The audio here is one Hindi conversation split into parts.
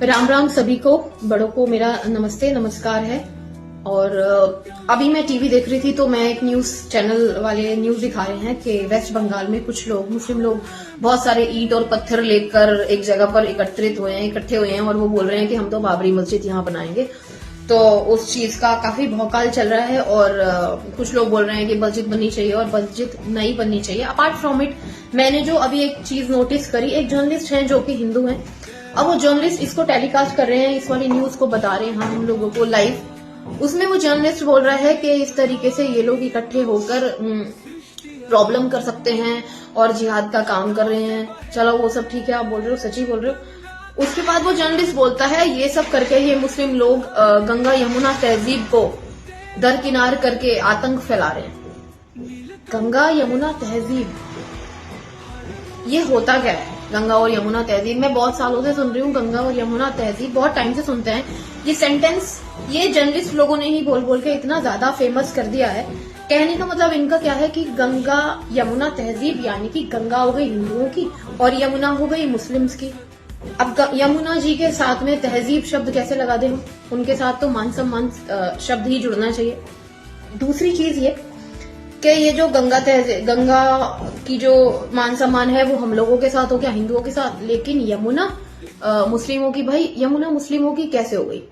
राम राम सभी को, बड़ों को मेरा नमस्ते नमस्कार है। और अभी मैं टीवी देख रही थी तो मैं एक न्यूज चैनल वाले न्यूज दिखा रहे हैं कि वेस्ट बंगाल में कुछ लोग, मुस्लिम लोग, बहुत सारे ईंट और पत्थर लेकर एक जगह पर इकट्ठे हुए हैं और वो बोल रहे हैं कि हम तो बाबरी मस्जिद यहाँ बनाएंगे। तो उस चीज का काफी भौकाल चल रहा है और कुछ लोग बोल रहे हैं कि मस्जिद बननी चाहिए और मस्जिद नहीं बननी चाहिए। अपार्ट फ्रॉम इट, मैंने जो अभी एक चीज नोटिस करी, एक जर्नलिस्ट हैं जो कि हिंदू हैं। अब वो जर्नलिस्ट इसको टेलीकास्ट कर रहे हैं, इस वाली न्यूज को बता रहे हैं हम लोगों को लाइव। उसमें वो जर्नलिस्ट बोल रहा है कि इस तरीके से ये लोग इकट्ठे होकर प्रॉब्लम कर सकते हैं और जिहाद का काम कर रहे हैं। चलो वो सब ठीक है, आप बोल रहे हो, सच्ची बोल रहे हो। उसके बाद वो जर्नलिस्ट बोलता है ये सब करके ये मुस्लिम लोग गंगा यमुना तहजीब को दरकिनार करके आतंक फैला रहे हैं। गंगा यमुना तहजीब, ये होता क्या है? गंगा और यमुना तहजीब, मैं बहुत सालों से सुन रही हूँ गंगा और यमुना तहजीब, बहुत टाइम से सुनते हैं ये सेंटेंस। ये जर्नलिस्ट लोगों ने ही बोल बोल के इतना ज्यादा फेमस कर दिया है। कहने का मतलब इनका क्या है कि गंगा यमुना तहजीब यानी कि गंगा हो गई हिंदुओं की और यमुना हो गई मुस्लिम्स की। अब यमुना जी के साथ में तहजीब शब्द कैसे लगा दें हम? उनके साथ तो मान सम्मान शब्द ही जुड़ना चाहिए। दूसरी चीज ये कि ये जो गंगा की जो मान सम्मान है वो हम लोगों के साथ हो क्या, हिंदुओं के साथ? लेकिन यमुना मुस्लिमों की, भाई यमुना मुस्लिमों की कैसे हो गई?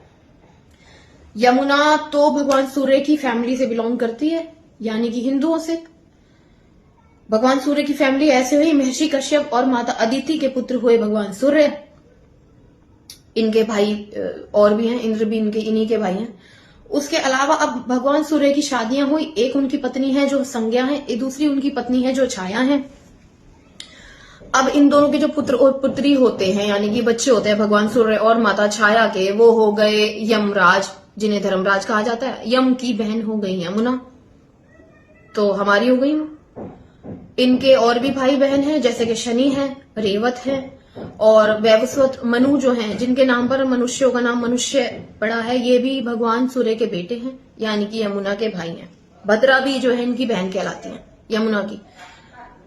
यमुना तो भगवान सूर्य की फैमिली से बिलोंग करती है, यानी कि हिंदुओं से। भगवान सूर्य की फैमिली ऐसे हुई, महर्षि कश्यप और माता अदिति के पुत्र हुए भगवान सूर्य। इनके भाई और भी हैं, इंद्र भी इन्हीं के भाई हैं। उसके अलावा अब भगवान सूर्य की शादियां हुई, एक उनकी पत्नी है जो संज्ञा है, दूसरी उनकी पत्नी है जो छाया है। अब इन दोनों के जो पुत्र और पुत्री होते हैं, यानी कि बच्चे होते हैं भगवान सूर्य और माता छाया के, वो हो गए यमराज, जिन्हें धर्मराज कहा जाता है। यम की बहन हो गई यमुना, तो हमारी हो गई वो। इनके और भी भाई बहन हैं, जैसे कि शनि है, रेवत है और वैवस्वत, मनु जो हैं, जिनके नाम पर मनुष्यों का नाम मनुष्य पड़ा है, ये भी भगवान सूर्य के बेटे हैं, यानी कि यमुना के भाई हैं। भद्रा भी जो है इनकी बहन कहलाती है, यमुना की।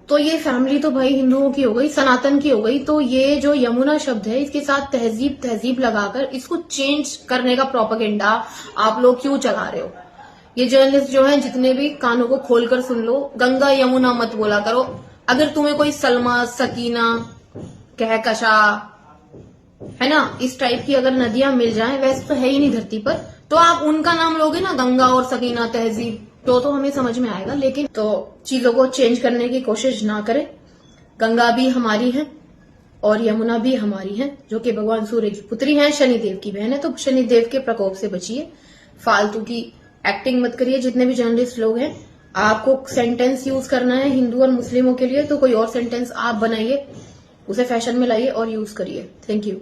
तो ये फैमिली तो भाई हिंदुओं की हो गई, सनातन की हो गई। तो ये जो यमुना शब्द है, इसके साथ तहजीब लगाकर इसको चेंज करने का प्रोपेगेंडा आप लोग क्यों चला रहे हो? ये जर्नलिस्ट जो हैं, जितने भी, कानों को खोलकर सुन लो, गंगा यमुना मत बोला करो। अगर तुम्हें कोई सलमा, सकीना, कहकशा, है ना, इस टाइप की अगर नदियां मिल जाएं, वैसे तो है ही नहीं धरती पर, तो आप उनका नाम लोगे ना, गंगा और सकीना तहजीब, तो हमें समझ में आएगा। लेकिन तो चीजों को चेंज करने की कोशिश ना करें। गंगा भी हमारी है और यमुना भी हमारी है, जो कि भगवान सूर्य की पुत्री है, शनिदेव की बहन है। तो शनिदेव के प्रकोप से बचिए, फालतू की एक्टिंग मत करिए। जितने भी जर्नलिस्ट लोग हैं, आपको सेंटेंस यूज करना है हिंदू और मुस्लिमों के लिए, तो कोई और सेंटेंस आप बनाइए, उसे फैशन में लाइए और यूज करिए। Thank you.